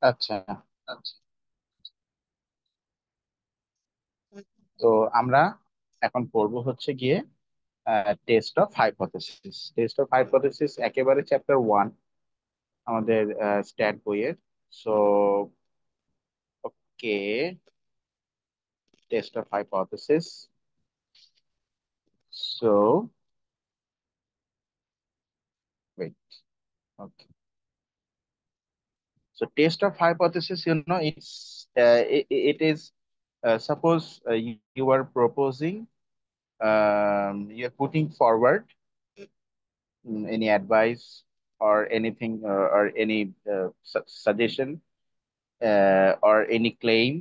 আচ্ছা, তো আমরা এখন পড়বো হচ্ছে গিয়ে test of hypothesis. Test of hypothesis একেবারে চ্যাপ্টার 1 আমাদের স্ট্যাট বইয়ের। So okay, test of hypothesis. So wait, okay. So test of hypothesis, it is, suppose you are proposing, you are putting forward any advice or anything, or any suggestion, or any claim.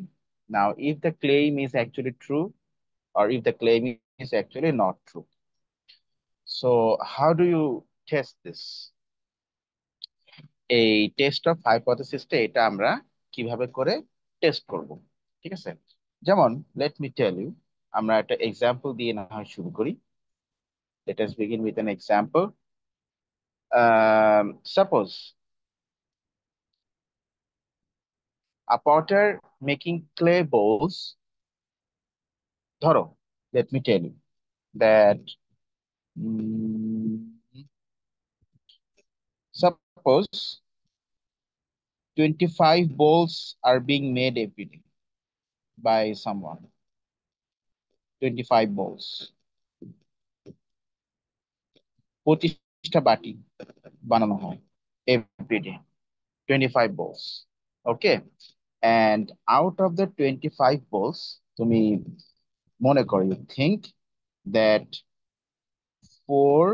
Now, if the claim is actually true, or if the claim is actually not true. So how do you test this? এই test of হাইপোথেসিসটা এটা আমরা কিভাবে করে test করব, ঠিক আছে? যেমন, let me tell you, আমরা একটা এক্সাম্পল দিয়ে না হয় শুরু করি। Let us begin with an example. Suppose a potter making clay bowls, ধরো, let me tell you that, mm, suppose 25 bowls are being made every day by someone, 25 bowls, 25টা বাটি বানানো হয় every day, 25 bowls. Okay, and out of the 25 bowls, তুমি মনে করো, you think that 4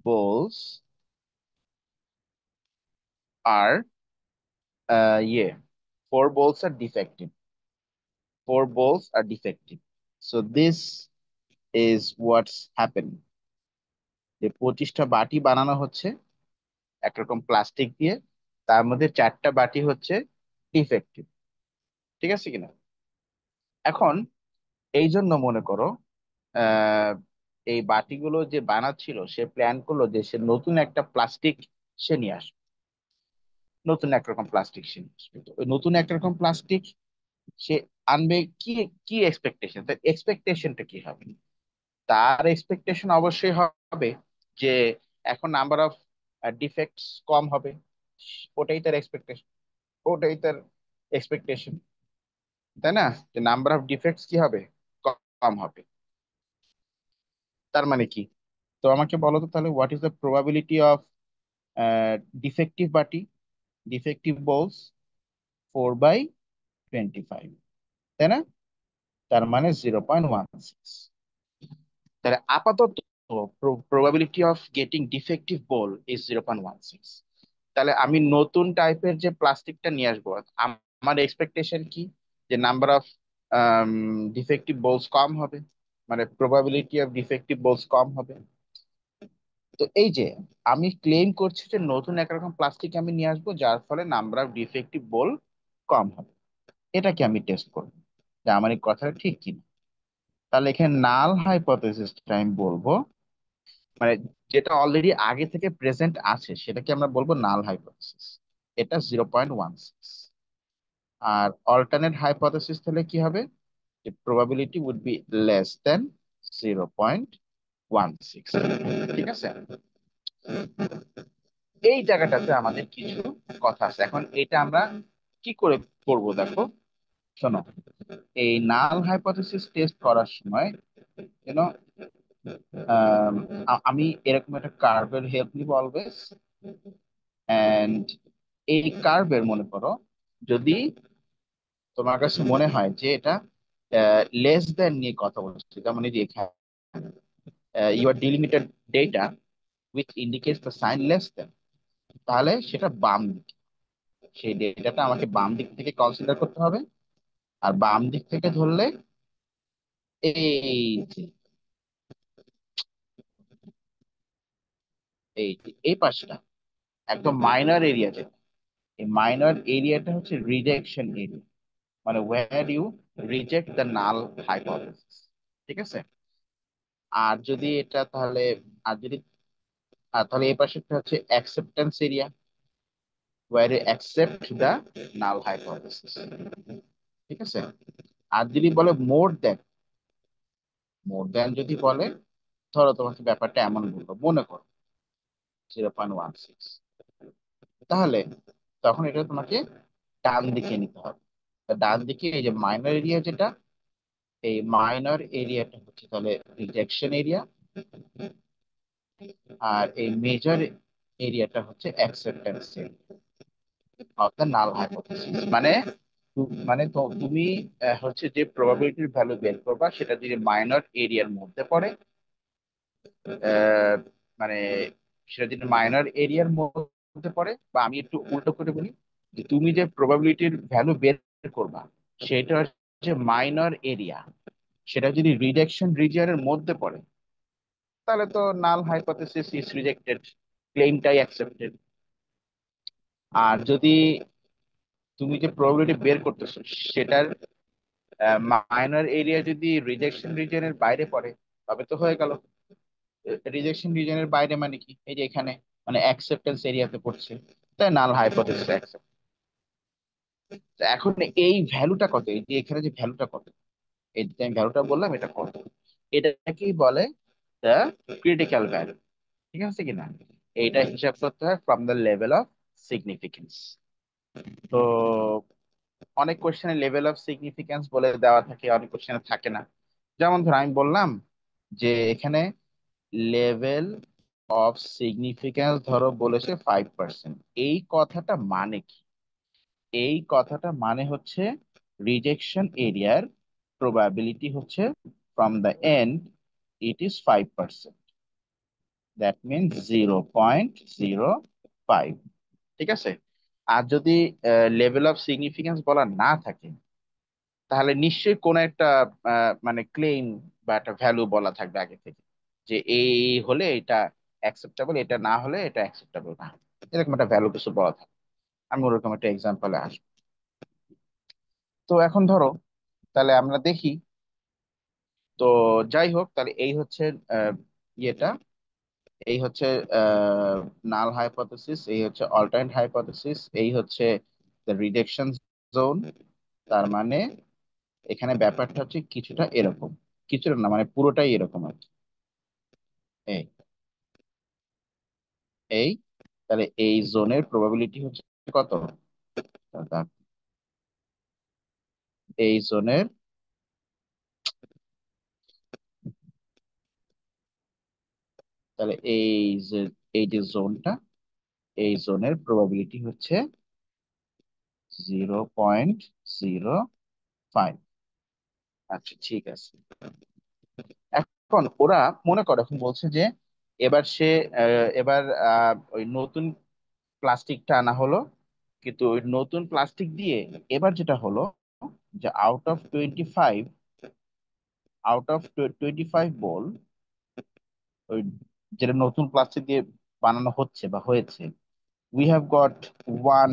bowls are, yeah, 4 bowls are defective. 4 bowls are defective. So this is what's happening. যে 25টা বাটি বানানো হচ্ছে একরকম প্লাস্টিক দিয়ে, তার মধ্যে 4টা বাটি হচ্ছে ডিফেক্টিভ, ঠিক আছে কিনা? এখন এই জন্য মনে করো, আহ এই বাটিগুলো যে বানাচ্ছিল সে প্ল্যান করলো যে সে নতুন একটা প্লাস্টিক সে নিয়ে আসবে। নতুন একরকম প্লাস্টিক সে নিয়ে আসবে। তো ওই নতুন একরকম প্লাস্টিক সে আনবে। কি কি এক্সপেকটেশন, তার এক্সপেকটেশনটা কি হবে? তার এক্সপেকটেশন অবশ্যই হবে যে এখন নাম্বার অফ ডিফেক্টস কম হবে। ওটাই তার এক্সপেকটেশন, ওটাই তার এক্সপেকটেশন, তাই না? যে নাম্বার অফ ডিফেক্টস কি হবে, কম হবে। তার মানে কি? তো আমাকে বলো তো তাহলে, what is the probability of defective ball, defective balls? 4/25, তাই না? তার মানে 0.16। তাহলে আপাতত probability of getting defective ball is 0.16। তাহলে আমি নতুন টাইপের যে প্লাস্টিকটা নিয়ে আসবো, আমার এক্সপেকটেশন কি? যে নাম্বার অফ ডিফেক্টিভ বোলস কম হবে, মানে প্রবাবিলিটি অফ ডিফেক্টিভ বোলস কম হবে। তো এই যে আমি ক্লেম করছি যে নতুন একরকম প্লাস্টিক আমি নিয়ে আসবো, যার ফলে নাম্বার অফ ডিফেক্টিভ বোল কম হবে। এটাকে আমি টেস্ট করবো যে আমার এই কথাটা ঠিক কিনা। তাহলে এখানে নাল হাইপোথেসিসটা আমি বলবো, মানে যেটা অলরেডি আগে থেকে প্রেজেন্ট আছে সেটাকে আমরা বলবো নাল হাইপোথেসিস। এটা 0.16। আর অল্টারনেট হাইপোথেসিস তাহলে কি হবে? The probability would be less than 0.16। ঠিক আছে? এই জায়গাটাতে আমাদের কিছু কথা আছে। এখন এটা আমরা কি করে করব দেখো, শোনো। এই নাল হাইপোথেসিস টেস্ট করার সময়, ইউনো, আমি এরকম একটা কার্ভের হেল্প নিব অলওয়েজ। এন্ড এই কার্ভের মনে করো, যদি তোমার কাছে মনে হয় যে এটা লেস দেন নিয়ে কথা বলছে, যেমন এই যে এখানে you are dealing with data which indicates the sign less than, তাহলে সেটা বাম দিক। সেই ডেটাটা আমাকে বাম দিক থেকে কনসিডার করতে হবে। আর বাম দিক থেকে ধরলে এই যে এই পাশটা একদম মাইনর এরিয়া, যেটা এই মাইনর এরিয়াটা হচ্ছে রিজেকশন এরিয়া, মানে where you reject the null hypothesis, ঠিক আছে? আর যদি এটা তাহলে, আর যদি, আর তাহলে এই পাশেরটা হচ্ছে acceptance area. where you accept the null hypothesis। ঠিক আছে। আর যদি বলে মোর দ্যান যদি বলে, ধরো তোমাকে ব্যাপারটা এমন বলবো, মনে করো 0.16, তাহলে তখন এটা তোমাকে ডান দিকে নিতে হবে। তা ডান দিকে এই যে মাইনর এরিয়া যেটা, এই মাইনর এরিয়াটা হচ্ছে তাহলে রিজেকশন এরিয়া, আর এই মেজর এরিয়াটা হচ্ছে acceptance of the null hypothesis. মানে তুমি হচ্ছে যে প্রবাবিলিটির ভ্যালু বের করবা সেটা যদি মাইনর এরিয়ার মধ্যে পড়ে, আহ, মানে সেটা যদি মাইনর এরিয়ার মধ্যে পড়ে, বা আমি একটু উল্টো করে বলি, যে তুমি যে প্রবাবিলিটির ভ্যালু বের করবা সেটা হচ্ছে মাইনর এরিয়া, সেটা যদি রিজেকশন রিজিয়নের মধ্যে পড়ে, তাহলে তো নাল হাইপোথিসিস ইজ রিজেক্টেড, ক্লেমটাই অ্যাকসেপ্টেড। আর যদি তুমি যে প্রবাবিলিটি বের করতেছো সেটার মাইনর এরিয়া যদি রিজেকশন রিজনের বাইরে পড়ে, তবে তো হয়ে গেল। রিজেকশন রিজনের বাইরে মানে কি, এই যে এখানে মানে অ্যাকসেপ্টেন্স এরিয়াতে পড়ছে, তাই নাল হাইপোথিসিস অ্যাকসেপ্ট। এখন এই ভ্যালুটা কত, এই যে এখানে যে ভ্যালুটা কত, এই যে আমি ভ্যালুটা বললাম এটা কত, এটাকেই বলে দ্য ক্রিটিক্যাল ভ্যালু। ঠিক আছে কিনা? এইটা হিসাব করতে হয় from the level of significance. তো অনেক কোশ্চেনে লেভেল অফ সিগনিফিকেন্স বলে দেওয়া থাকে, অনেক কোশ্চেনে থাকে না। যেমন ধর আমি বললাম যে এখানে লেভেল অফ সিগনিফিকেন্স ধরো বলেছে 5%। এই কথাটা মানে কি? এই কথাটা মানে হচ্ছে রিজেকশন এরিয়ার প্রবাবিলিটি হচ্ছে from the and it is 5%। That means 0.05। ঠিক আছে। আর যদি লেভেল অফ সিগনিফিকেন্স বলা না থাকে, তাহলে নিশ্চয়ই কোনো একটা মানে ক্লেম বা একটা ভ্যালু বলা থাকবে আগে থেকে, যে এই হলে এটা অ্যাকসেপ্টেবল, এটা না হলে এটা অ্যাকসেপ্টেবল না, এরকম একটা ভ্যালু কিছু বলা থাকে। আমি ওরকম একটা এক্সাম্পলে আসবো। তো এখন ধরো, তাহলে আমরা দেখি। তো যাই হোক, তাহলে এই হচ্ছে আহ, ইয়েটা, এই হচ্ছে নাল হাইপোথেসিস, এই হচ্ছে অল্টারনেট হাইপোথেসিস, এই হচ্ছে রিজেকশন জোন। তার মানে এখানে ব্যাপারটা হচ্ছে কিছুটা এরকম, কিছুটা না মানে পুরোটাই এরকম আর কি। এই এই তাহলে এই জোনের প্রবাবিলিটি হচ্ছে কত? তা- এই জোনের, তাহলে যে এই যে জোনটা, এই জোনের প্রবাবিলিটি হচ্ছে 0.05। আচ্ছা ঠিক আছে। এখন ওরা মনে করো এখন বলছে যে এবার সে এবার ওই নতুন প্লাস্টিকটা আনা হলো, কিন্তু ওই নতুন প্লাস্টিক দিয়ে এবার যেটা হলো, যে আউট অফ 25 বল, ওই যেটা নতুন প্লাস্টিক দিয়ে বানানো হচ্ছে বা হয়েছে, we have got one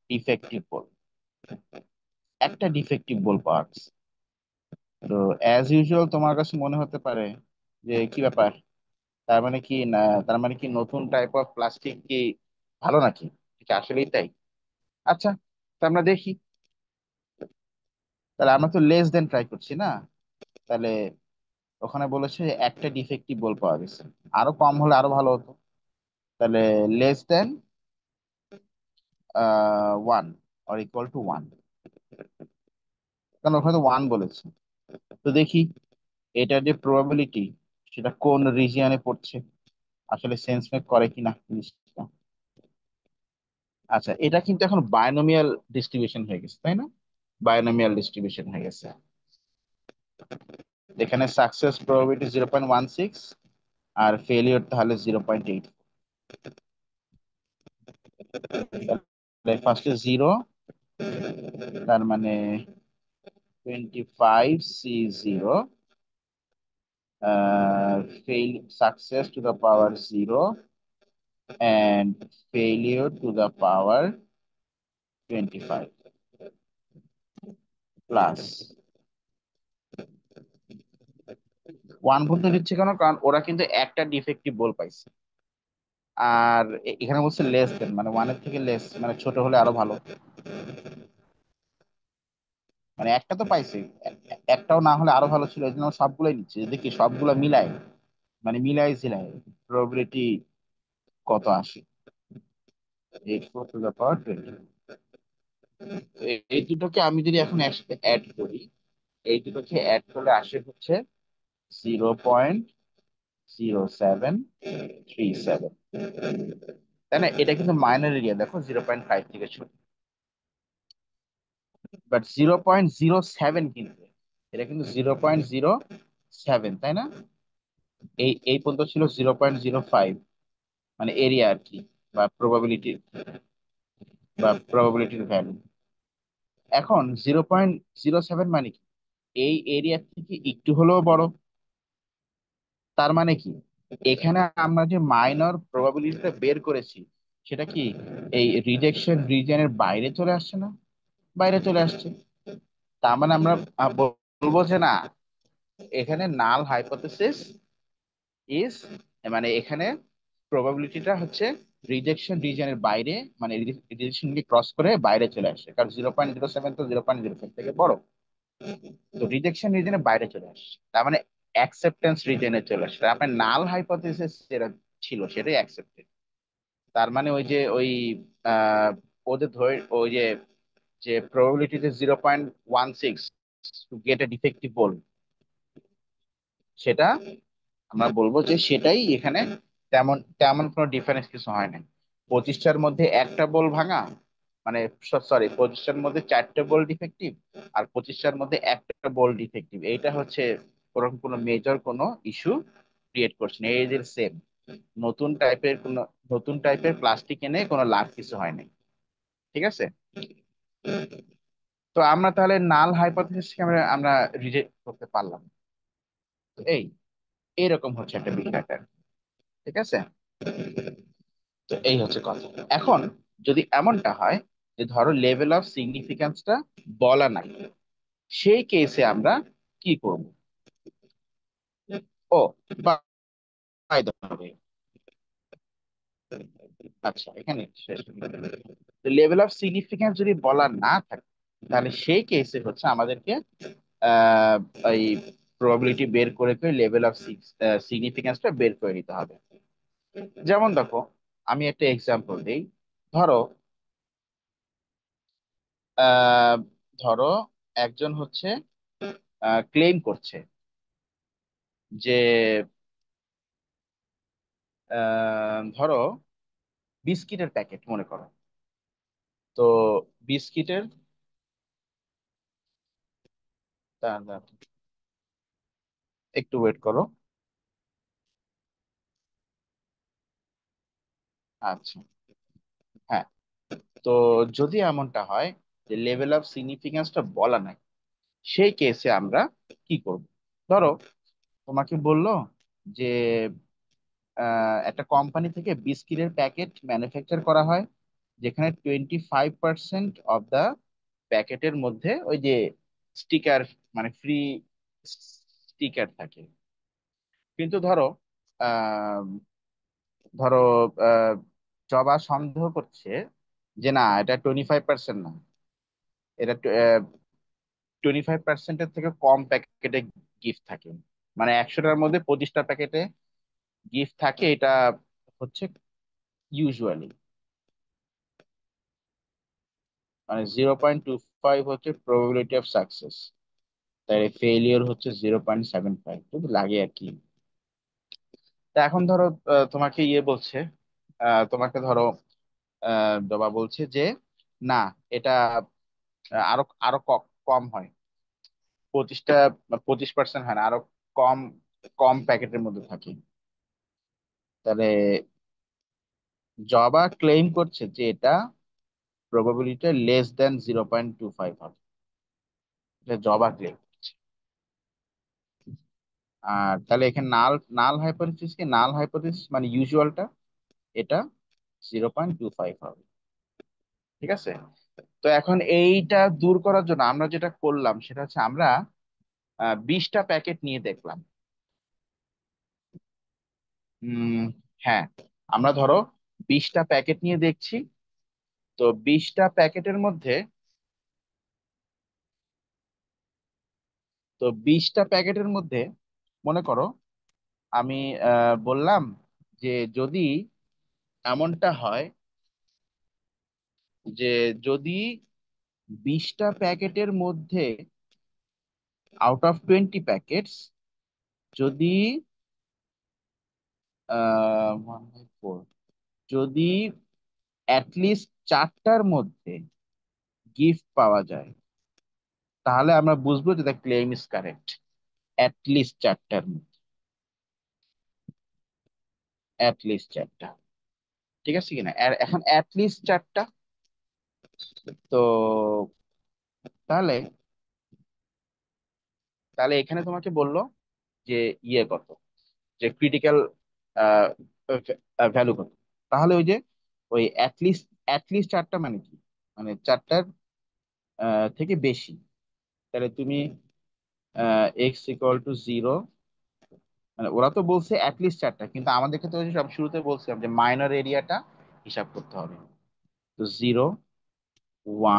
defective ball, একটা ডিফেক্টিভ বল পাওয়া গেছে। তো অ্যাজ ইউজুয়াল তোমার কাছে মনে হতে পারে যে কি ব্যাপার, তার মানে কি না, তার মানে কি নতুন টাইপ অফ প্লাস্টিক কি ভালো নাকি? এটা আসলেই তাই? আচ্ছা, তা আমরা দেখি। তাহলে আমরা তো লেস দেন ট্রাই করছি না? তাহলে ওখানে বলেছে যে একটা ডিফেক্টিভ বল পাওয়া গেছে, আরো কম হলে আরো ভালো হতো। তাহলে less than 1 or equal to 1, কারণ ওখানে তো 1 বলেছে। তো দেখি এটার যে প্রবাবিলিটি সেটা কোন রিজিয়নে পড়ছে, আসলে সেন্স মেক করে কিনা জিনিসটা। আচ্ছা, এটা কিন্তু এখন বায়োনোমিয়াল ডিস্ট্রিবিউশন হয়ে গেছে, তাই না? বায়োনোমিয়াল ডিস্ট্রিবিউশন হয়ে গেছে। এখানে সাকসেস প্রবাবিলিটি 0.16, আর ফেলিওর তাহলে 0.8। ফার্স্টে 0, তার মানে 25C0, fail success to the power 0 and failure to the power 25 plus 1 বলতে দিচ্ছে কেন, কারণ ওরা কিন্তু একটা ডিফেক্টিভ বল পাইছে। আর এখানে বলছে লেস দেন, মানে ওয়ানের থেকে লেস, মানে ছোট হলে আরো ভালো। মানে একটা তো পাইছি, একটাও না হলে আরো ভালো ছিল, এই জন্য সবগুলোই নিচ্ছে, দেখি সবগুলো মিলাই, মানে মিলাই ঝিলাই প্রবাবিলিটি কত আসে। 8 4 to the power 20। এই দুটোকে আমি যদি এখন একসাথে অ্যাড করি, এই দুটোকে অ্যাড করলে আসে হচ্ছে 0.0737। তাই না? এটা কিন্তু মাইনর এরিয়া, দেখো 0.5 থেকে ছোট, বাট 0.07 কিন্তু, এটা কিন্তু 0.07, তাই না? এই পর্যন্ত ছিল 0.05, মানে এরিয়া আর কি, বা প্রবাবিলিটির ভ্যালু। এখন 0.07 মানে কি, এই এরিয়া থেকে একটু হলেও বড়। তার মানে কি, এখানে আমরা যে মাইনর প্রবাবিলিটিটা বের করেছি, সেটা কি এই রিজেকশন রিজনের বাইরে চলে আসছে না? বাইরে চলে আসছে। তার মানে আমরা বলবো যে না, এখানে নাল হাইপোথেসিস ইজ, মানে এখানে প্রবাবিলিটিটা হচ্ছে রিজেকশন রিজনের বাইরে, মানে রিজেকশনকে ক্রস করে বাইরে চলে আসে, কারণ 0.07 তো 0.05 থেকে বড়। তো রিজেকশন রিজনের বাইরে চলে আসছে, তার মানে অ্যাকসেপ্টেন্স রিজনে চলে আসছে। আপনার নাল হাইপোথেসিস যেটা ছিল সেটাই অ্যাকসেপ্টেড। তার মানে ওই যে ওই আহ ওদের ধরে ওই যে যে প্রবাবিলিটি যে 0.16 টু গেট এ ডিফেক্টিভ বল, সেটা আমরা বলবো যে সেটাই এখানে, তেমন তেমন কোনো ডিফারেন্স কিছু হয় না। 25টার মধ্যে একটা বল ভাঙা, মানে সরি, 25টার মধ্যে 4টে বল ডিফেক্টিভ, আর 25টার মধ্যে একটা বল ডিফেক্টিভ, এইটা হচ্ছে ওরকম কোনো মেজর কোনো ইস্যু ক্রিয়েট করছে না, এই যে সেম নতুন টাইপের প্লাস্টিক এনে কোনো লাভ কিছু হয় নাই। ঠিক আছে? তো আমরা তাহলে নাল হাইপোথেসিসকে আমরা আমরা রিজেক্ট করতে পারলাম। তো এইরকম হচ্ছে একটা বিষয়টা। ঠিক আছে? তো এই হচ্ছে কথা। এখন যদি এমনটা হয় যে ধরো লেভেল অফ সিগনিফিকেন্সটা বলা নাই, সেই কেসে আমরা কি করব? ও, বাই দ্য ওয়ে, আচ্ছা এখানে শেষ, লেভেল অফ সিগনিফিকেন্স যদি বলা না থাকে, তাহলে সেই কেসে হচ্ছে আমাদেরকে আহ এই প্রবাবিলিটি বের করে করে লেভেল অফ সিগনিফিকেন্সটা বের করে নিতে হবে। যেমন দেখো, আমি একটা এক্সাম্পল দিই। ধরো আহ ধরো একজন হচ্ছে ক্লেম করছে যে ধরো বিস্কিটের প্যাকেট মনে করো, তো বিস্কিটের, একটু ওয়েট করো। আচ্ছা, হ্যাঁ, তো যদি এমনটা হয় যে লেভেল অফ সিগনিফিকেন্সটা বলা নাই, সেই কেসে আমরা কি করব? ধরো তোমাকে বললো যে একটা কোম্পানি থেকে বিস্কিটের প্যাকেট ম্যানুফ্যাকচার করা হয়, যেখানে 25% অফ দা প্যাকেটের মধ্যে ওই যে স্টিকার, মানে ফ্রি স্টিকার থাকে। কিন্তু ধরো আহ ধরো আহ, জবা সন্দেহ করছে যে না, এটা 25% না, এটা 25%-এর থেকে কম প্যাকেটে গিফট থাকে, মানে 100টার মধ্যে 25টা প্যাকেটে গিফট থাকে, এটা হচ্ছে ইউজুয়ালি, মানে 0.25 হচ্ছে প্রবাবিলিটি অফ সাকসেস, তাই ফেলিওর হচ্ছে 0.75, যদি লাগে আর কি। তা এখন ধরো তোমাকে বলছে, তোমাকে ধরো জবা বলছে যে না, এটা আরো আরো কম হয়, 25% হয় না, আরো কম কম প্যাকেটের মধ্যে থাকে। তাহলে জবা ক্লেম করছে যে এটা প্রবাবিলিটি লেস দেন 0.25 হবে, এটা জবা ক্লেম করছে। আর তাহলে এখানে নাল নাল হাইপোথিসিস কি, নাল হাইপোথিসিস মানে ইউজুয়ালটা, এটা 0.25 হবে। ঠিক আছে? তো এখন এইটা দূর করার জন্য আমরা যেটা করলাম সেটা হচ্ছে আমরা 20টা প্যাকেট নিয়ে দেখলাম। উম হ্যাঁ, আমরা ধরো 20টা প্যাকেট নিয়ে দেখছি। তো 20টা প্যাকেটের মধ্যে মনে করো আমি বললাম যে যদি এমনটা হয় যে যদি 20টা প্যাকেটের মধ্যে আউট অফ 20 প্যাকেটস, যদি 1/4, যদি অ্যাটলিস্ট 4টার মধ্যে গিফট পাওয়া যায়, তাহলে আমরা বুঝবো যে the claim is correct. At least 4টার মধ্যে, অ্যাটলিস্ট 4টা, ঠিক আছে কিনা? আর এখন অ্যাটলিস্ট 4টা, তো তাহলে তাহলে এখানে তোমাকে বললো যে ইয়ে কত, যে ক্রিটিক্যাল ভ্যালু কত। তাহলে ওই যে ওই অ্যাটলিস্ট 4টা মানে কি, মানে 4টার থেকে বেশি। তাহলে তুমি x = 0, মানে ওরা তো বলছে অ্যাটলিস্ট 4টা, কিন্তু আমাদের ক্ষেত্রে ওই যে সব শুরুতে বলছিলাম যে মাইনর এরিয়াটা হিসাব করতে হবে। তো 0,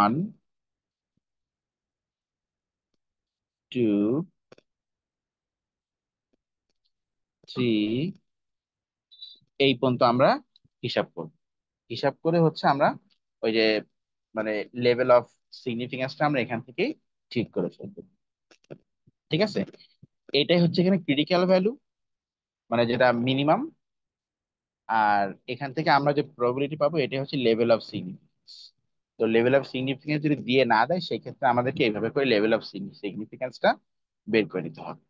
1, 2, 3, এই পর্যন্ত আমরা হিসাব করব। হিসাব করে হচ্ছে আমরা ওই যে মানে লেভেল অফ সিগনিফিকেন্সটা আমরা এখান থেকেই ঠিক করে ফেলবো। ঠিক আছে, এটাই হচ্ছে এখানে ক্রিটিক্যাল ভ্যালু, মানে যেটা মিনিমাম। আর এখান থেকে আমরা যে প্রবাবিলিটি পাবো এটা হচ্ছে লেভেল অফ সিগনিফিকেন্স। তো লেভেল অফ সিগনিফিকেন্স যদি দিয়ে না দেয়, সেই ক্ষেত্রে আমাদেরকে এইভাবে করে লেভেল অফ সিগনিফিকেন্সটা বের করে নিতে হবে।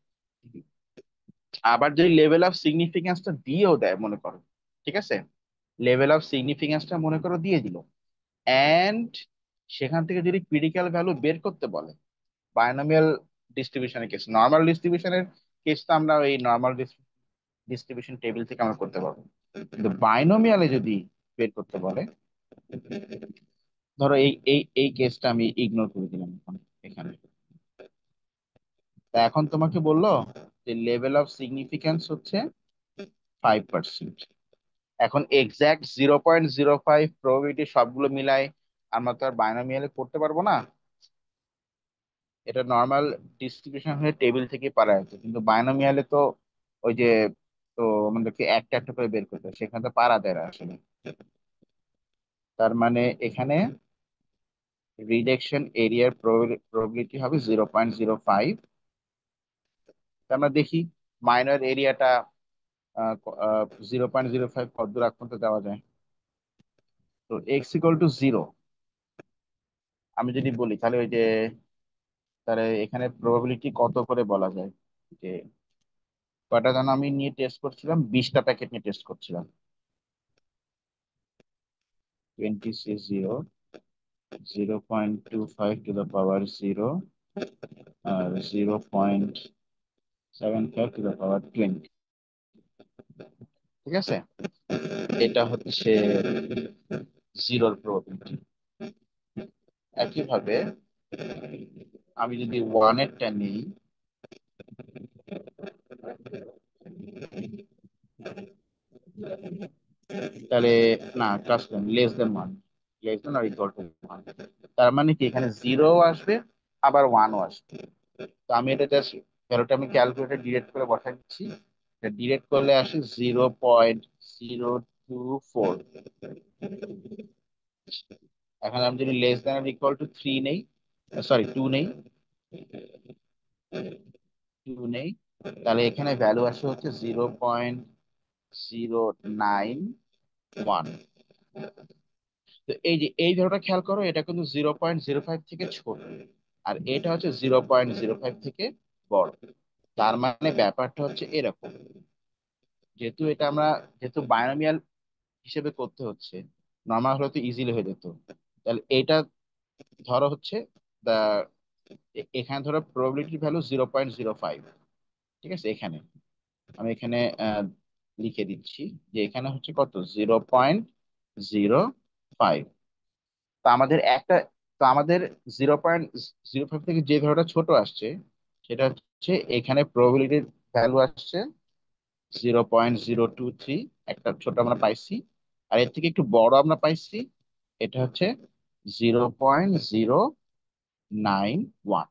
আবার যদি লেভেল অফ সিগনিফিকেন্সটা দিয়েও দেয় মনে করো, ঠিক আছে, লেভেল অফ সিগনিফিকেন্সটা মনে করো দিয়ে দিল, এন্ড সেখান থেকে যদি ক্রিটিক্যাল ভ্যালু বের করতে বলে, বায়োনোমিয়াল ডিস্ট্রিবিউশনের কেস, নর্মাল ডিস্ট্রিবিউশনের কেস তো আমরা ওই নর্মাল ডিস্ট্রিবিউশন টেবিল থেকে আমরা করতে পারবো, কিন্তু বাইনোমিয়ালে যদি বের করতে বলে, ধরো এই কেসটা আমি ইগনোর করে দিলাম এখানে। তা এখন তোমাকে বললো যে লেভেল অফ সিগনিফিকেন্স হচ্ছে 5%। এখন এক্সাক্ট 0.05 প্রবাবিলিটি সবগুলো মিলাই আমরা তো আর বাইনোমিয়ালে করতে পারবো না। এটা নর্মাল ডিস্ট্রিবিউশন হয়ে টেবিল থেকে পারা যেত, কিন্তু বাইনোমিয়ালে তো ওই যে, তো আমাদেরকে একটা একটা করে বের করতে হয়, সেখানে তো পারা যায় না আসলে। তার মানে এখানে রিডাকশন এরিয়ার প্রবাবিলিটি হবে 0.05। আমরা দেখি মাইনর এরিয়াটা 0.05 কতদূর আগ পর্যন্ত দেওয়া যায়। তো x = 0 আমি যদি বলি, তাহলে ওই যে, তাহলে এখানে প্রবাবিলিটি কত করে বলা যায় যে, কয়টা যেন আমি নিয়ে টেস্ট করছিলাম, 20টা প্যাকেট নিয়ে টেস্ট করছিলাম। 20 C0, 0.25 to the power 0, R 0.75 to the power 20। ঠিক আছে, এটা হচ্ছে জিরোর প্রবাবিলিটি। একইভাবে আমি যদি ওয়ানেরটা নিই, তাহলে না, কাজ করেন less than 1, less than or equal to 1। তার মানে কি এখানে 0 আসবে, আবার 1ও আসবে। তো আমি এটা জাস্ট ভ্যালুটা আমি ক্যালকুলেটর ডিরেক্ট করে বসাই দিচ্ছি। ডিরেক্ট করলে আসে 0.024। এখন আমি যদি less than or equal to 3 নেই, সরি 2 নেই, 2 নেই, তাহলে এখানে ভ্যালু আসে হচ্ছে 0.091। তো এই যে এই ধরোটা খেয়াল করো, এটা কিন্তু 0.05 থেকে ছোট, আর এটা হচ্ছে 0.05 থেকে বড়। তার মানে ব্যাপারটা হচ্ছে এরকম, যেহেতু এটা আমরা, যেহেতু বায়োনোমিয়াল হিসেবে করতে হচ্ছে, নর্মাল হলে তো ইজিলি হয়ে যেত। তাহলে এটা ধরো হচ্ছে দা, এখানে ধরো প্রবাবিলিটি ভ্যালু 0.05। ঠিক আছে, এখানে আমি এখানে লিখে দিচ্ছি যে এখানে হচ্ছে কত, 0.05। তো আমাদের একটা, তো আমাদের 0.05 থেকে যে ধরোটা ছোট আসছে, সেটা হচ্ছে এখানে প্রবাবিলিটির ভ্যালু আসছে 0.023। একটা ছোট আমরা পাইছি, আর এর থেকে একটু বড় আমরা পাইছি, এটা হচ্ছে 0.091।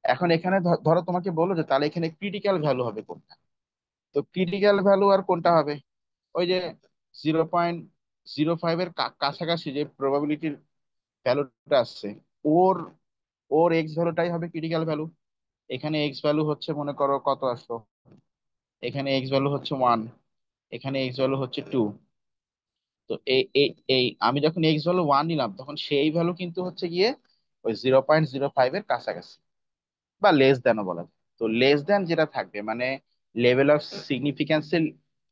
এখন এখানে ধরো তোমাকে বলো যে তাহলে এখানে ক্রিটিক্যাল ভ্যালু হবে কোনটা। তো ক্রিটিক্যাল ভ্যালু আর কোনটা হবে, ওই যে 0.05 এর কাছাকাছি যে প্রবাবিলিটির ভ্যালুটা আসছে, ওর ওর এক্স ভ্যালুটাই হবে ক্রিটিক্যাল ভ্যালু। এখানে এক্স ভ্যালু হচ্ছে মনে করো কত আসলো, এখানে এক্স ভ্যালু হচ্ছে 1, এখানে এক্স ভ্যালু হচ্ছে 2। তো এই এই এই আমি যখন এক্স ভ্যালু 1 নিলাম, তখন সেই ভ্যালু কিন্তু হচ্ছে গিয়ে ওই 0.05 এর কাছাকাছি, বা লেস দেনও বলা যায়। তো লেস দেন যেটা থাকবে মানে লেভেল অফ সিগনিফিকেন্সের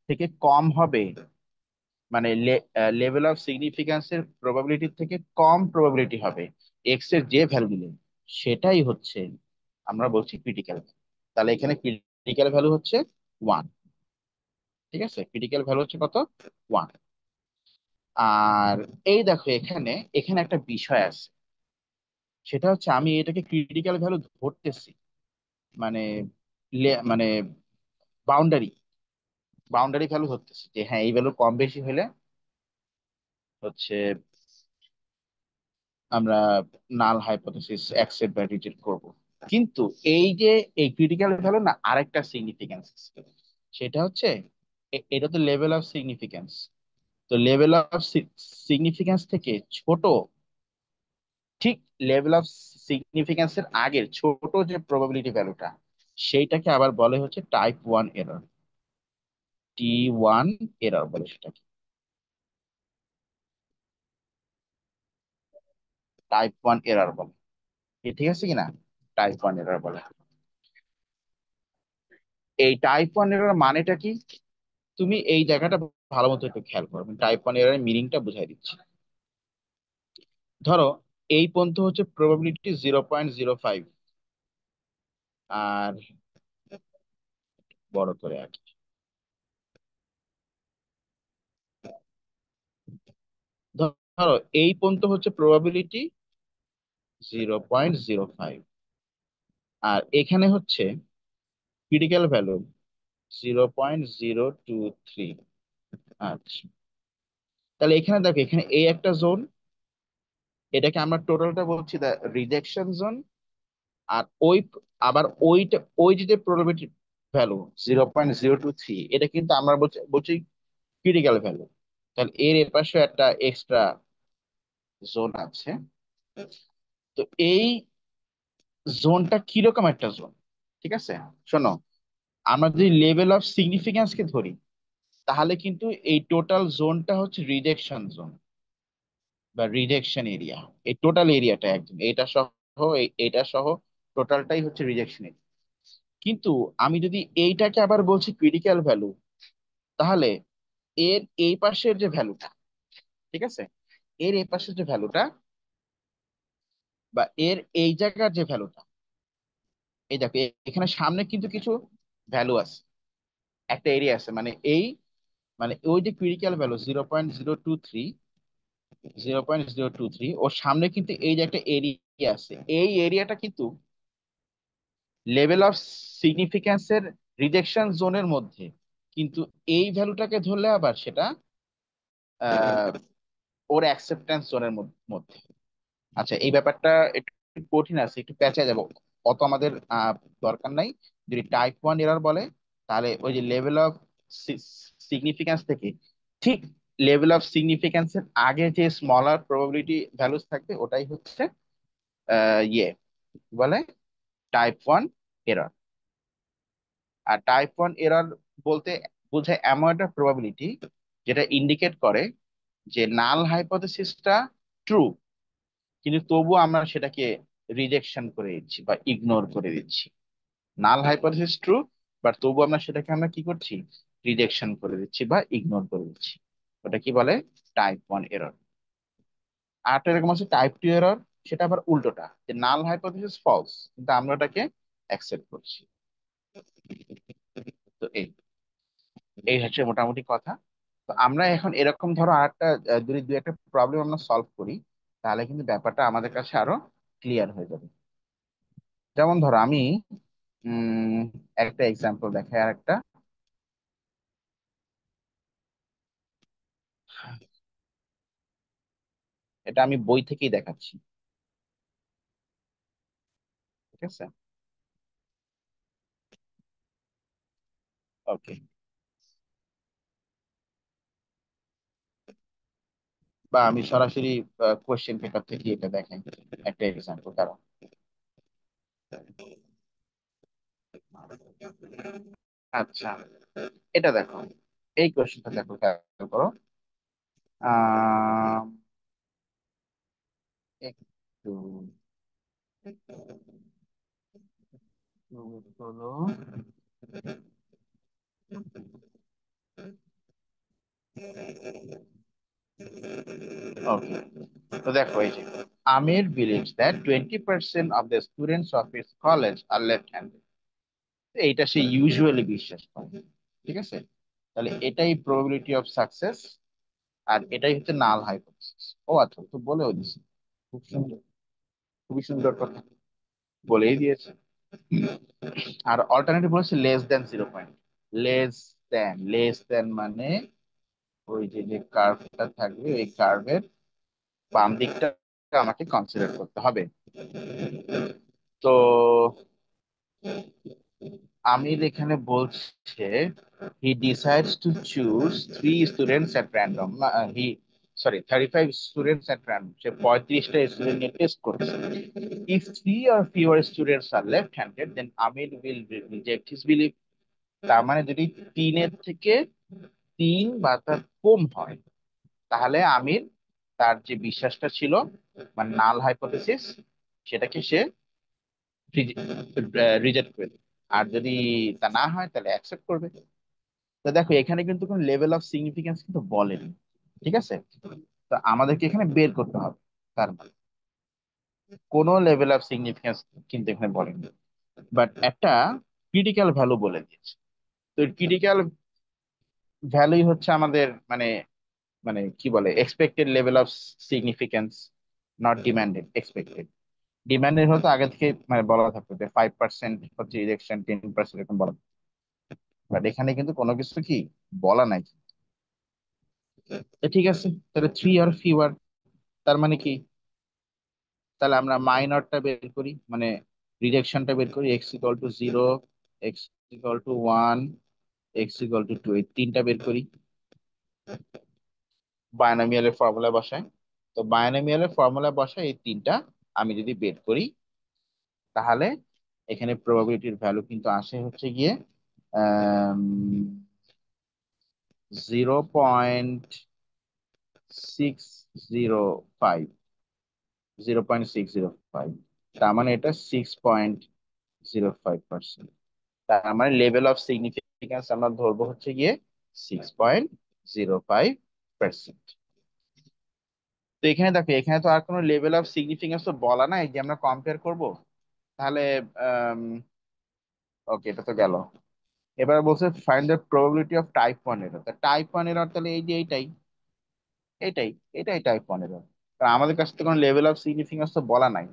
থেকে কম হবে, মানে লেভেল অফ সিগনিফিকেন্সের প্রবাবিলিটির থেকে কম প্রবাবিলিটি হবে এক্স এর যে ভ্যালু দিলে, সেটাই হচ্ছে আমরা বলছি ক্রিটিক্যাল। তাহলে এখানে ক্রিটিক্যাল ভ্যালু হচ্ছে 1। ঠিক আছে, ক্রিটিক্যাল ভ্যালু হচ্ছে কত, 1। আর এই দেখো এখানে এখানে একটা বিষয় আছে, সেটা হচ্ছে আমি এটাকে ক্রিটিক্যাল ভ্যালু ধরতেছি, মানে মানে বাউন্ডারি বাউন্ডারি ভ্যালু ধরতেছি, যে হ্যাঁ এই ভ্যালু কম বেশি হলে হচ্ছে আমরা নাল হাইপোথেসিস অ্যাকসেপ্ট বা রিজেক্ট করব। কিন্তু এই যে এই ক্রিটিক্যাল ভ্যালু না আরেকটা সিগনিফিকেন্স, সেটা হচ্ছে এটা তো লেভেল অফ সিগনিফিকেন্স। তো লেভেল অফ সিগনিফিকেন্স থেকে ছোট, ঠিক লেভেল অফ সিগনিফিকেন্সের আগের ছোট যে প্রবাবিলিটি ভ্যালুটা, সেইটাকে আবার বলে হচ্ছে টাইপ 1 এরর, T1 এরর বলে সেটাকে, টাইপ 1 এরর বলে। ঠিক আছে কিনা, টাইপ 1 এরর বলে। এই টাইপ 1 এরর মানেটা কি, তুমি এই জায়গাটা ভালো মতো একটু খেয়াল করো, টাইপ 1 এরর মিনিংটা বুঝাই দিচ্ছি। ধরো এই পর্যন্ত হচ্ছে প্রবাবিলিটি 0.05, আর বড় করে আর কি, ধরো এই পর্যন্ত হচ্ছে প্রবাবিলিটি 0.05, আর এখানে হচ্ছে ক্রিটিক্যাল ভ্যালু 0.023। আচ্ছা, তাহলে এখানে দেখো এখানে এই একটা জোন, এটাকে আমরা টোটালটা বলছি দা রিজেকশন জোন। আর আবার ওই যে প্রবাবিলিটি ভ্যালু 0.023, এটা কিন্তু আমরা বলছি বলছি ক্রিটিক্যাল ভ্যালু। তাহলে এর এপাশে একটা এক্সট্রা জোন আছে। তো এই জোনটা কিরকম একটা জোন, ঠিক আছে, শোনো, আমরা যদি লেভেল অফ সিগনিফিকেন্স কে ধরি, তাহলে কিন্তু এই টোটাল জোনটা হচ্ছে রিজেকশন জোন বা রিজেকশন এরিয়া। এই টোটাল এরিয়াটা একদম এটা সহ, এটা সহ টোটালটাই হচ্ছে রিজেকশন এরিয়া। কিন্তু আমি যদি এইটাকে আবার বলছি ক্রিটিক্যাল ভ্যালু, তাহলে এর এই পাশের যে ভ্যালুটা, ঠিক আছে, এর এই পাশের যে ভ্যালুটা বা এর এই জায়গার যে ভ্যালুটা, এই দেখো এখানে সামনে কিন্তু কিছু ভ্যালু আছে, একটা এরিয়া আছে, মানে মানে ওই যে ক্রিটিক্যাল ভ্যালু 0.023, 0.023, ওর সামনে কিন্তু এই যে একটা এরিয়া আছে, এই এরিয়াটা কিন্তু লেভেল অফ সিগনিফিকেন্সের রিজেকশন জোনের মধ্যে। কিন্তু এই ভ্যালুটাকে ধরলে আবার সেটা আহ, ওর অ্যাকসেপ্টেন্স জোনের মধ্যে। আচ্ছা, এই ব্যাপারটা একটু কঠিন আছে, একটু পেঁচা যাবো, অত আমাদের দরকার নাই। যদি টাইপ 1 এরর বলে, তাহলে ওই যে লেভেল অফ সিগনিফিকেন্স থেকে ঠিক লেভেল অফ সিগনিফিকেন্সের আগে যে স্মলার প্রবাবিলিটি ভ্যালুস থাকবে, ওটাই হচ্ছে ইয়ে কি বলে টাইপ 1 এরর। আর টাইপ 1 এরর বলতে বোঝায় এমন একটা প্রবাবিলিটি যেটা ইন্ডিকেট করে যে নাল হাইপোথেসিসটা ট্রু, কিন্তু তবুও আমরা সেটাকে রিজেকশন করে দিচ্ছি বা ইগনোর করে দিচ্ছি। নাল হাইপোথেসিস ট্রু, বাট তবু আমরা কি করছি, রিজেকশন করে দিচ্ছি বা ইগনোর করে দিচ্ছি। ওটা কি বলে, টাইপ 1 এরর। আর একটা এরকম আছে টাইপ 2 এরর, সেটা আবার উল্টোটা, যে নাল হাইপোথেসিস ফলস, কিন্তু আমরা ওটাকে অ্যাকসেপ্ট করছি। তো এই এই হচ্ছে মোটামুটি কথা। তো আমরা এখন এরকম ধরো আরেকটা যদি দুই একটা প্রবলেম আমরা সলভ করি, তাহলে কিন্তু ব্যাপারটা আমাদের কাছে আরো ক্লিয়ার হয়ে যাবে। যেমন ধরো আমি একটা এক্সাম্পল দেখাই আর একটা। এটা আমি বই থেকেই দেখাচ্ছি। ঠিক আছে। ওকে। বা আমি সরাসরি কোশ্চেন পেপার থেকে এটা দেখাই, একটা এক্সাম্পল কারণ। আচ্ছা, এটা দেখো, এই কোশ্চেনটা দেখো, খেয়াল করো। আহ একটু হলো। ওকে, তো দেখো এই যে আমির believes that 20% of the students of his college are left-handed। এইটা সে ইউজুয়ালি বিশ্বাস করে। ঠিক আছে, তাহলে এটাই প্রবাবিলিটি অফ সাকসেস, আর এটাই হচ্ছে নাল হাইপোথিসিস। ও আচ্ছা, তো বলেও দিছি। খুব সুন্দর, খুবই সুন্দর কথা বলেই দিয়েছে। আর অল্টারনেটিভ বলেছে less than 0 point. Less than মানে ওই যে যে কার্ভটা থাকবে, ওই কার্ভের বাম দিকটা আমাকে কনসিডার করতে হবে। তো আমির এখানে বলছে he decides to choose 3 students at random. He sorry 35 students at random, সে 35টা স্টুডেন্ট নিয়ে টেস্ট করছে। ইফ 3 or fewer স্টুডেন্টস আর left handed then Amir will reject his belief. তার মানে যদি 3 বা তার কম হয়, তাহলে আমির তার যে বিশ্বাসটা ছিল, মানে নাল হাইপোথেসিস, সেটাকে সে রিজেক্ট করে দেবে। আর যদি তা না হয় তাহলে অ্যাকসেপ্ট করবে। তো দেখো এখানে কিন্তু কোনো লেভেল অফ সিগনিফিকেন্স কিন্তু বলেনি। ঠিক আছে, তো আমাদেরকে এখানে বের করতে হবে। তার মানে কোনো লেভেল অফ সিগনিফিকেন্স কিন্তু এখানে বলেনি, বাট একটা ক্রিটিক্যাল ভ্যালু বলে দিয়েছে। তো ক্রিটিক্যাল ভ্যালুই হচ্ছে আমাদের মানে, মানে কি বলে, expected level of significance, not demanded, expected. Demanded হতো আগে থেকে মানে বলা থাকতো যে 5% হচ্ছে রিজেকশন, 10% এরকম বলা। বাট এখানে কিন্তু কোনো কিছু কি বলা নাই। তো ঠিক আছে, তাহলে 3 or fewer, তার মানে কি, তাহলে আমরা মাইনরটা বের করি, মানে রিজেকশনটা বের করি। x = 0, x = 1, x = 2, এই তিনটা বের করি, বায়নোমিয়ালের ফর্মুলা বসাই। তো বায়নোমিয়ালের ফর্মুলা বসাই এই তিনটা আমি যদি বের করি, তাহলে এখানে প্রবাবিলিটির ভ্যালু কিন্তু আসে হচ্ছে গিয়ে 0.605। তার মানে এটা 6.05%। তার মানে লেভেল অফ সিগনিফিকেন্স আমরা ধরবো হচ্ছে গিয়ে 6.05%। তো এখানে দেখো, এখানে তো আর কোনো লেভেল অফ সিগনিফিকেন্স তো বলা নাই যে আমরা কম্পেয়ার করব। তাহলে ওকে, এটা তো গেল। এবার বলছে find the probability of type 1 error. Type 1 error তাহলে এই যে এইটাই এটাই টাইপ 1 এরর। কারণ আমাদের কাছে তো কোনো লেভেল অফ সিগনিফিকেন্স তো বলা নাই।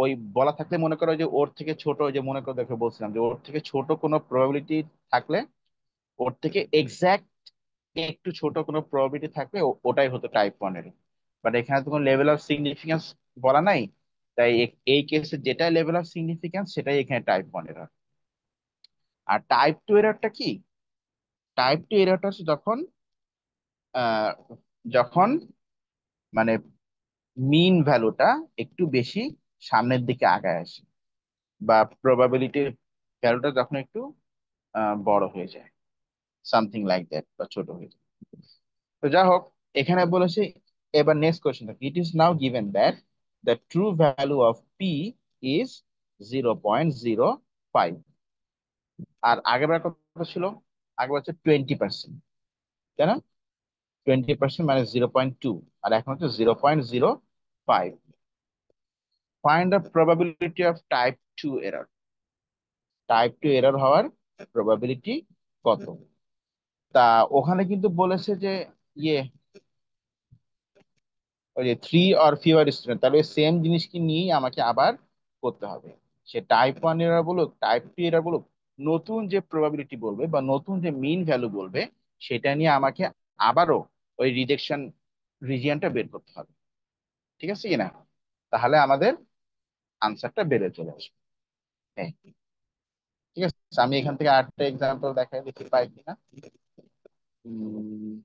ওই বলা থাকলে মনে করো যে ওর থেকে ছোট, ওই যে মনে করো দেখো বলছিলাম যে ওর থেকে ছোট কোনো প্রবাবিলিটি থাকলে, ওর থেকে এক্সাক্ট একটু ছোট কোনো প্রবাবিলিটি থাকলে ওটাই হতো টাইপ 1 এর। বাট এখানে তো কোনো লেভেল অফ সিগনিফিকেন্স বলা নাই, তাই এই কেসে যেটাই লেভেল অফ সিগনিফিকেন্স সেটাই এখানে টাইপ 1 এরর। আর টাইপ 2 এররটা কি? টাইপ 2 এররটা হচ্ছে যখন আহ, যখন মানে মিন ভ্যালুটা একটু বেশি সামনের দিকে আগায় আসে, বা প্রবাবিলিটির ভ্যালুটা যখন একটু বড় হয়ে যায়, সামথিং লাইক দ্যাট, বা ছোট হয়ে যায়। তো যা হোক, এখানে বলেছে, এবার next question, it is now given that the true value of P is 0.05। আর আগেরবার কত ছিল? আগের হচ্ছে 20%, তাই না? 20% মানে 0.2, আর এখন হচ্ছে 0.05। Find the probability of type 2 error. Type 2 error হওয়ার প্রবাবিলিটি কত? তা ওখানে কিন্তু বলেছে যে ইয়ে, ওই যে 3 or fewer স্টুডেন্ট, তাহলে সেম জিনিসকে নিয়েই আমাকে আবার করতে হবে। সে টাইপ 1 এরা বলুক, টাইপ 2 এরা বলুক, নতুন যে প্রবাবিলিটি বলবে বা নতুন যে মিন ভ্যালু বলবে, সেটা নিয়ে আমাকে আবারও ওই রিজেকশন রিজিয়নটা বের করতে হবে। ঠিক আছে কিনা? তাহলে আমাদের আনসারটা বেড়ে চলে আসবে। হ্যাঁ, ঠিক আছে, আমি এখান থেকে আরেকটা এক্সাম্পল দেখাই দেখি পাই কিনা। উম,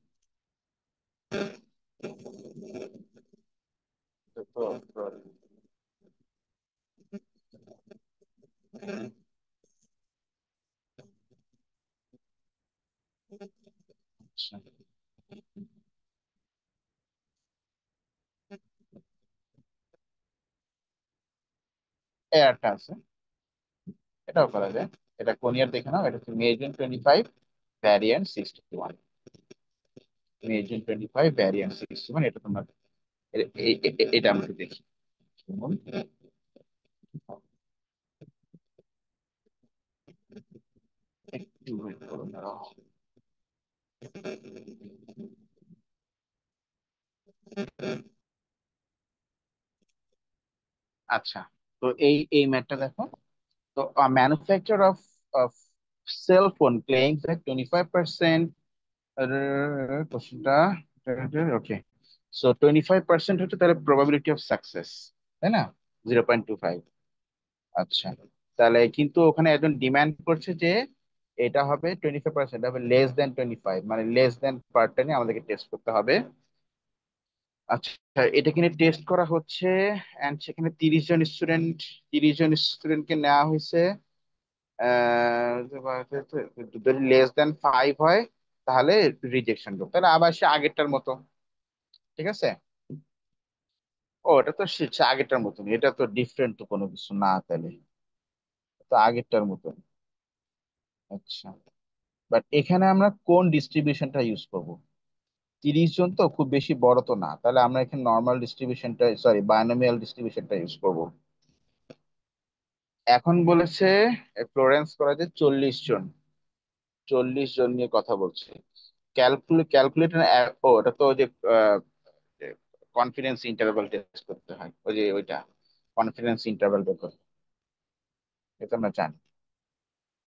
তো- তো- তো- আচ্ছা, এই একটা আছে, এটাও করা যায়। এটা কোন ইয়ার দেখে নাও, এটা হচ্ছে May June 25, variant 61। May June 25, variant 61, এটা তোমার এটা আমাকে দেখি। শুনুন, একটু wait করুন, দাঁড়াও। আচ্ছা, তো এই ম্যাটটা দেখো। তো manufacture of of cell phone claims that 25%, কোশ্চেনটা, ওকে, সো 25% হচ্ছে তাহলে প্রবাবিলিটি অফ সাকসেস, তাই না? 0.25। আচ্ছা, তাহলে কিন্তু ওখানে একজন ডিমান্ড করছে যে এটা হবে 25%, হবে লেস দেন 25, মানে লেস দেন পার্টটা নিয়ে আমাদেরকে টেস্ট করতে হবে। আচ্ছা, এটা কিনে টেস্ট করা হচ্ছে, এন্ড সেখানে 30 জন স্টুডেন্টকে নেওয়া হয়েছে। যদি লেস দেন 5 হয় তাহলে রিজেকশন করতে, তাহলে আবার সে আগেরটার মতো। ঠিক আছে। ও, এটা তো সে আগেরটার মতন, এটা তো ডিফারেন্ট তো কোনো কিছু না, তাহলে তো আগেরটার মতন। আচ্ছা, বাট এখানে আমরা কোন ডিস্ট্রিবিউশনটা ইউজ করব? 30 জন তো খুব বেশি বড় তো না, তাহলে আমরা এখানে নর্মাল ডিস্ট্রিবিউশনটা, সরি বাইনোমিয়াল ডিস্ট্রিবিউশনটা ইউজ করব। এখন বলেছে ফ্লোরেন্স করা যে 40 জন, 40 জন নিয়ে কথা বলছে। ক্যালকুলেটর, ও এটা তো ওই যে কনফিডেন্স ইন্টারভ্যাল টেস্ট করতে হয়, ওই যে ওইটা কনফিডেন্স ইন্টারভ্যাল বের করতে, এটা আমরা জানি।